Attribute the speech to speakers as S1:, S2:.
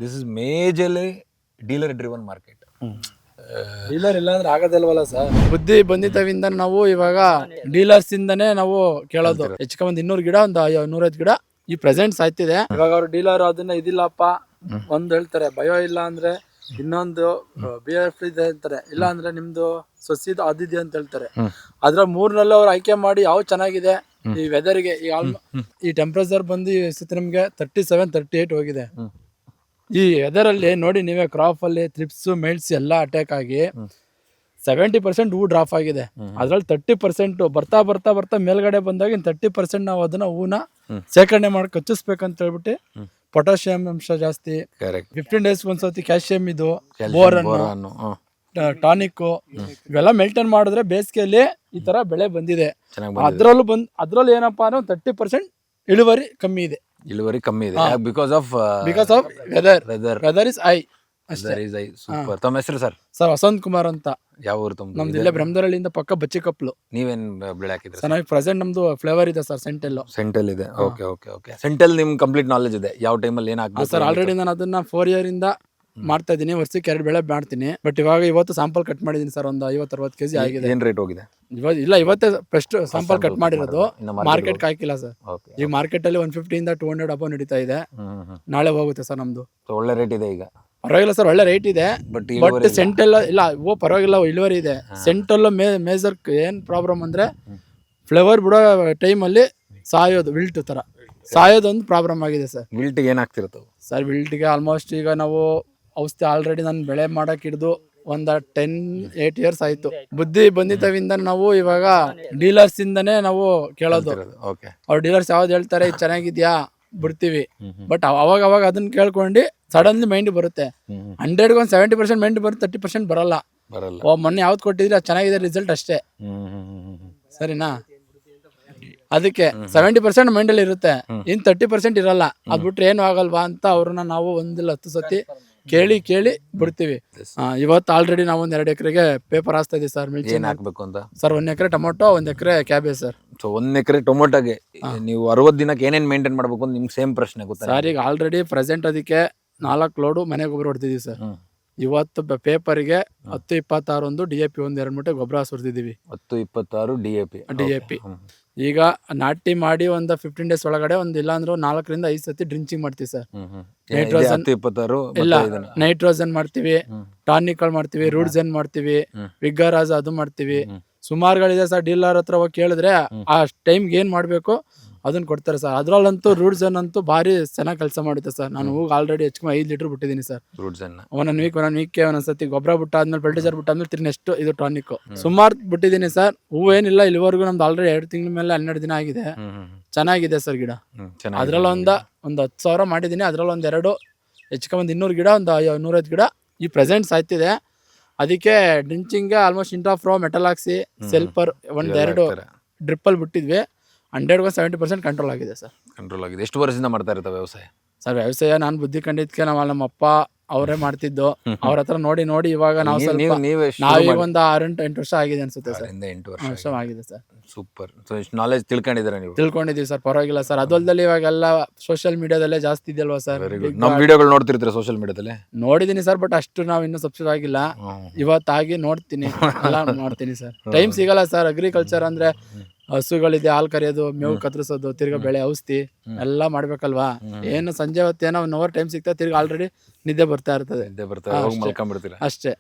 S1: This is majorly dealer driven market.
S2: Dealer ಇಲ್ಲ ಅಂದ್ರೆ ಆಗೋದಿಲ್ವಲ್ಲ sir. ಬುದ್ಧಿ ಬಂದಿತವಿಂದ ನಾವು ಇವಾಗ ಡೀಲರ್ಸ್ ಇಂದಾನೆ ನಾವು ಕೇಳೋದು. ಹೆಚ್ಚು ಒಂದು 200 ಗಿಡ, ಒಂದು 150 ಗಿಡ ಈ ಪ್ರೆಸೆಂಟ್ ಸಾಯ್ತಿದೆ. ಇವಾಗ ಅವ್ರು ಡೀಲರ್ ಅದನ್ನ ಇದಿಲ್ಲಪ್ಪ ಒಂದ್ ಹೇಳ್ತಾರೆ, ಬಯೋ ಇಲ್ಲ ಅಂದ್ರೆ ಇನ್ನೊಂದು BF ಇದೆ ಅಂತಾರೆ, ಇಲ್ಲ ಅಂದ್ರೆ ನಿಮ್ದು ಸೊಸಿದು ಅದಿದೆ ಅಂತ ಹೇಳ್ತಾರೆ. ಅದ್ರ ಮೂರ್ನಲ್ಲೂ ಅವ್ರು ಆಯ್ಕೆ ಮಾಡಿ ಯಾವ ಚೆನ್ನಾಗಿದೆ ಈ ವೆದರ್ಗೆ. ಈ ಟೆಂಪರೇಚರ್ ಬಂದು ನಮ್ಗೆ 37, 38 ಹೋಗಿದೆ. ಈ ವೆದರಲ್ಲಿ ನೋಡಿ ನೀವೇ, ಕ್ರಾಪ್ ಅಲ್ಲಿ ಥ್ರಿಪ್ಸ್, ಮೇಲ್ಸ್ ಎಲ್ಲ ಅಟ್ಯಾಕ್ ಆಗಿ 70% ಹೂ ಡ್ರಾಪ್ ಆಗಿದೆ. ಅದ್ರಲ್ಲಿ 30% ಬರ್ತಾ ಬರ್ತಾ ಬರ್ತಾ ಮೇಲ್ಗಡೆ ಬಂದಾಗ 30% ನಾವು ಅದನ್ನ ಹೂನ ಶೇಖರಣೆ ಮಾಡಿ ಕಚ್ಚಿಸ್ಬೇಕಂತ ಹೇಳ್ಬಿಟ್ಟು ಪೊಟ್ಯಾಷಿಯಂ ಅಂಶ ಜಾಸ್ತಿ, 15 ಡೇಸ್ ಒಂದ್ಸತಿ ಕ್ಯಾಲ್ಸಿಯಂ, ಇದು ಬೋರನ್, ಟಾನಿಕ್ ಇವೆಲ್ಲ ಮೇಂಟೈನ್ ಮಾಡಿದ್ರೆ ಬೇಸಿಗೆಯಲ್ಲಿ ಈ ತರ ಬೆಳೆ ಬಂದಿದೆ. ಅದ್ರಲ್ಲೂ ಏನಪ್ಪಾ ಅಂದ್ರೆ 30% ಇಳುವರಿ ಕಮ್ಮಿ ಇದೆ.
S1: Because of
S2: weather is high.
S1: Super. ತಮ್ಮ ಹೆಸರು ಸರ್?
S2: ಸರ್ ವಸಂತ್ ಕುಮಾರ್ ಅಂತ.
S1: ಯಾವ ಊರು ತಮ್ಮದು?
S2: ನಮ್ದು ಇಲ್ಲೇ ಬ್ರಹ್ಮದರಳ್ಳಿಯಿಂದ ಪಕ್ಕ ಬಚ್ಚಿಕಪ್ಲು.
S1: ನೀವೇನ್ ಬೆಳೆ ಹಾಕಿದ್ರಿ
S2: ಸರ್? ಪ್ರೆಸೆಂಟ್ ನಮ್ದು ಫ್ಲೇವರ್ ಇದೆ ಸರ್,
S1: ಸೆಂಟೆಲ್ ಇದೆ. ಓಕೆ. ಸೆಂಟೆಲ್ ನಿಮ್ ಕಂಪ್ಲೀಟ್ ನಾಲೆಜ್ ಇದೆ, ಯಾವ ಟೈಮಲ್ಲಿ ಏನ್ ಹಾಕ್ಬೇಕು
S2: ಸರ್? ಆಲ್ರೆಡಿ ನಾನು ಅದನ್ನ 4 year ಇಂದ ಮಾಡ್ತಾ ಇದ್ದೀನಿ. ವರ್ಷಕ್ಕೆ 2 ಬೆಳೆ ಮಾಡ್ತೀನಿ. ಬಟ್ ಇವತ್ತು ಸ್ಯಾಂಪಲ್ ಕಟ್ ಮಾಡಿದೀನಿ ಸರ್, ಒಂದು 50-60 kg ಆಗಿದೆ.
S1: ಏನ್ ರೇಟ್ ಹೋಗಿದೆ?
S2: ಇವತ್ತೇ ಫಸ್ಟ್ ಸ್ಯಾಂಪಲ್ ಕಟ್ ಮಾಡಿರೋದು, ಮಾರ್ಕೆಟ್ ಹಾಕಿಲ್ಲ ಸರ್. ಈಗ ಮಾರ್ಕೆಟ್ ಅಲ್ಲಿ 150 ಇಂದ 200 ಅಬೌವ್ ನಡೀತಾ ಇದೆ. ನಾಳೆ ಹೋಗುತ್ತೆ ಸರ್ ನಮ್ದು.
S1: ಒಳ್ಳೆ ರೇಟ್ ಇದೆ ಈಗ?
S2: ಪರವಾಗಿಲ್ಲ ಸರ್, ಒಳ್ಳೆ ರೇಟ್ ಇದೆ. ಬಟ್ ಸೆಂಟೆಲ್ ಇಲ್ಲ, ಪರವಾಗಿಲ್ಲ, ಇಳುವರಿ ಇದೆ. ಸೆಂಟಲ್ ಮೇಜರ್ ಏನ್ ಪ್ರಾಬ್ಲಮ್ ಅಂದ್ರೆ ಫ್ಲೇವರ್ ಬಿಡೋ ಟೈಮಲ್ಲಿ ಸಾಯೋದು, ವಿಲ್ಟ್ ತರ ಸಾಯೋದೊಂದು ಪ್ರಾಬ್ಲಮ್ ಆಗಿದೆ ಸರ್.
S1: ವಿಲ್ಟ್ ಏನ್ ಆಗ್ತಿರುತ್ತೆ
S2: ಸರ್? ವಿಲ್ಟ್ಗೆ ಆಲ್ಮೋಸ್ಟ್ ಈಗ ನಾವು ಔಷಧಿ ಆಲ್ರೆಡಿ ನಾನು ಬೆಳೆ ಮಾಡಕ್ ಹಿಡಿದು ಒಂದು 10-8 years ಆಯ್ತು. ಬುದ್ಧಿ ಬಂದಿತವಿಂದ ನಾವು ಇವಾಗ ಡೀಲರ್ಸ್ ಇಂದಾನೆ ನಾವು ಕೇಳೋದು. ಅವ್ರು ಡೀಲರ್ಸ್ ಯಾವ್ದು ಹೇಳ್ತಾರೆ ಇದು ಚೆನ್ನಾಗಿದ್ಯಾ ಬಿಡ್ತೀವಿ. ಬಟ್ ಅವಾಗ ಅದನ್ನ ಕೇಳ್ಕೊಂಡು ಸಡನ್ಲಿ ಮೈಂಡ್ ಬರುತ್ತೆ. 100ಗೆ 70% ಮೈಂಡ್ ಬರುತ್ತೆ, 30% ಬರಲ್ಲ. ಮೊನ್ನೆ ಯಾವ್ದು ಕೊಟ್ಟಿದ್ರಿ ಅದು ಚೆನ್ನಾಗಿದೆ ರಿಸಲ್ಟ್ ಅಷ್ಟೇ, ಸರಿನಾ? ಅದಕ್ಕೆ 70% ಮೈಂಡಲ್ಲಿ ಇರುತ್ತೆ, ಇನ್ 30% ಇರಲ್ಲ. ಅದ್ ಬಿಟ್ರೆ ಏನು ಆಗಲ್ವಾ ಅಂತ ಅವ್ರನ್ನ ನಾವು 1-10 ಸತಿ ಕೇಳಿ ಬಿಡ್ತೀವಿ. ಇವತ್ತು ಆಲ್ರೆಡಿ ನಾವು 1-2 ಎಕರೆಗೆ ಪೇಪರ್ ಹಾಸ್ತಾ ಇದೀವಿ ಸರ್.
S1: ಏನ್ ಹಾಕ್ಬೇಕು ಅಂತ
S2: ಸರ್? 1 ಎಕರೆ ಟೊಮೊಟೊ, 1 ಎಕರೆ ಕ್ಯಾಬೇಜ್ ಸರ್.
S1: 1 ಎಕರೆ ಟೊಮೊಟೊಗೆ ನೀವು 60 ದಿನಕ್ಕೆ ಏನೇನ್ ಮೇಂಟೈನ್ ಮಾಡ್ಬೇಕು ಅಂತ ನಿಮ್ಗೆ ಸೇಮ್ ಪ್ರಶ್ನೆ ಗೊತ್ತಾ
S2: ಸರ್? ಈಗ ಆಲ್ರೆಡಿ ಪ್ರೆಸೆಂಟ್ ಅದಕ್ಕೆ 4 ಲೋಡು ಮನೆ ಗೊಬ್ಬರ ಹೊಡ್ತಿದೀವಿ ಸರ್. ಇವತ್ತು ಪೇಪರ್ಗೆ 10-26 ಒಂದು DAP, 1-2 ಮೂಟೆ ಗೊಬ್ಬರ ಸುರಿದಿದ್ದೀವಿ.
S1: 10-26 DAP.
S2: ಈಗ ನಾಟಿ ಮಾಡಿ ಒಂದು 15 ಡೇಸ್ ಒಳಗಡೆ ಇಲ್ಲಾಂದ್ರೆ 4ರಿಂದ 5 ಸತಿ ಡ್ರಿಂಚಿಂಗ್ ಮಾಡ್ತೀವಿ ಸರ್. ನೈಟ್ರೋಜನ್ ಮಾಡ್ತೀವಿ, ಟಾನಿಕ್ಗಳು ಮಾಡ್ತೀವಿ, ರೂಡ್ಜನ್ ಮಾಡ್ತೀವಿ, ವಿಗ್ಗರಾಜ್ ಅದು ಮಾಡ್ತೀವಿ. ಸುಮಾರುಗಳಿದೆ ಸರ್. ಡೀಲರ್ ಹತ್ರ ಹೋಗಿ ಕೇಳಿದ್ರೆ ಆ ಟೈಮ್ಗೆ ಏನ್ ಮಾಡ್ಬೇಕು ಅದನ್ನ ಕೊಡ್ತಾರೆ ಸರ್. ಅದ್ರಲ್ಲಂತೂ ರೂಡ್ಜನ್ ಅಂತೂ ಭಾರಿ ಚೆನ್ನಾಗಿ ಕೆಲಸ ಮಾಡುತ್ತೆ ಸರ್. ನಾನು ಹೂವು ಆಲ್ರೆಡಿ ಹೆಚ್ಚು 5 ಲೀಟರ್ ಬಿಟ್ಟಿದ್ದೀನಿ ಸರ್. ಒಂದೊಂದು ವೀಕ್ಗೆ ಒಂದೊಂದ್ಸತಿ ಗೊಬ್ಬರ ಬಿಟ್ಟಾದ್ಮೇಲೆ ಫರ್ಟಿಲೈಸರ್ ಬಿಟ್ಟಾದ್ಮೇಲೆ ತಿರ್ಗಿ ನೆಕ್ಸ್ಟ್ ಇದು ಟಾನಿಕ್ ಸುಮಾರು ಬಿಟ್ಟಿದ್ದೀನಿ ಸರ್. ಹೂವೇನಿಲ್ಲ ಇಲ್ಲಿವರೆಗೂ ನಮ್ದು ಆಲ್ರೆಡಿ 2 ತಿಂಗಳ ಮೇಲೆ 12 ದಿನ ಆಗಿದೆ. ಚೆನ್ನಾಗಿದೆ ಸರ್ ಗಿಡ. ಅದ್ರಲ್ಲಿ ಒಂದು 10,000 ಮಾಡಿದ್ದೀನಿ. ಅದ್ರಲ್ಲಿ 2 ಹೆಚ್ಚು ಒಂದು 200 ಗಿಡ, ಒಂದು 150 ಗಿಡ ಈ ಪ್ರೆಸೆಂಟ್ ಸಾಯ್ತಿದೆ. ಅದಕ್ಕೆ ಡ್ರಿಂಚಿಂಗ್ ಆಲ್ಮೋಸ್ಟ್ ಇಂಟ್ರಾಫ್ರೋ, ಮೆಟಲಾಕ್ಸಿ, ಸೆಲ್ಪರ್ 1-2 ಡ್ರಿಪ್ಪಲ್ಲಿ ಬಿಟ್ಟಿದ್ವಿ. 100ಗೆ 70% ಕಂಟ್ರೋಲ್ ಆಗಿದೆ ಸರ್.
S1: ಎಷ್ಟು ವರ್ಷದಿಂದ ಮಾಡ್ತಾ ಇರ್ತಾವೆ ವ್ಯವಸಾಯ
S2: ಸರ್? ವ್ಯವಸಾಯ ನಾನು ಬುದ್ಧಿ ಕಂಡಿದ್ಕೆ ನಮ್ಮ ಅಪ್ಪ ಅವರೇ ಮಾಡ್ತಿದ್ದು. ಅವ್ರ ಹತ್ರ ನೋಡಿ ಇವಾಗ ನಾವು ಸ್ವಲ್ಪ ನಾವೀಗ ಒಂದು 6-8 ವರ್ಷ ಆಗಿದೆ ಅನ್ಸುತ್ತೆ ಸರ್.
S1: 8 ವರ್ಷ
S2: ಆಗಿದೆ ಸರ್.
S1: ಸೂಪರ್. ನಾಲೆಜ್ ತಿಳ್ಕೊಂಡಿದ್ದೀರಾ ನೀವು?
S2: ತಿಳ್ಕೊಂಡಿದ್ದೀವಿ ಸರ್, ಪರವಾಗಿಲ್ಲ ಸರ್. ಅದಲ್ದಲ್ಲಿ ಇವಾಗೆಲ್ಲ ಸೋಷಿಯಲ್ ಮೀಡಿಯಾದಲ್ಲೇ ಜಾಸ್ತಿ ಇದೆಯಲ್ವಾ ಸರ್?
S1: ನಮ್ಮ ವಿಡಿಯೋಗಳು ನೋಡ್ತಿರ್ತೀರಾ ಸೋಷಿಯಲ್ ಮೀಡಿಯಾದಲ್ಲಿ?
S2: ನೋಡಿದೀನಿ ಸರ್, ಬಟ್ ಅಷ್ಟು ನಾವು ಇನ್ನೂ ಸಬ್ಸ್ಕ್ರೈಬ್ ಆಗಿಲ್ಲ. ಇವತ್ತಾಗಿ ನೋಡ್ತೀನಿ, ಎಲ್ಲ ಮಾಡ್ತೀನಿ ಸರ್. ಟೈಮ್ ಸಿಗಲ್ಲ ಸರ್. ಅಗ್ರಿಕಲ್ಚರ್ ಅಂದ್ರೆ ಹಸುಗಳಿದೆ, ಹಾಲು ಕರೆಯೋದು, ಮೇವು ಕತ್ತರಿಸೋದು, ತಿರ್ಗಾ ಬೆಳೆ ಔಷಧಿ ಎಲ್ಲ ಮಾಡ್ಬೇಕಲ್ವಾ. ಏನು ಸಂಜೆ ಹೊತ್ತೇನೋ 1 hour ಟೈಮ್ ಸಿಗ್ತಾ, ತಿರ್ಗಿ ಆಲ್ರೆಡಿ ನಿದ್ದೆ ಬರ್ತಾ ಇರ್ತದೆ
S1: ಅಷ್ಟೇ.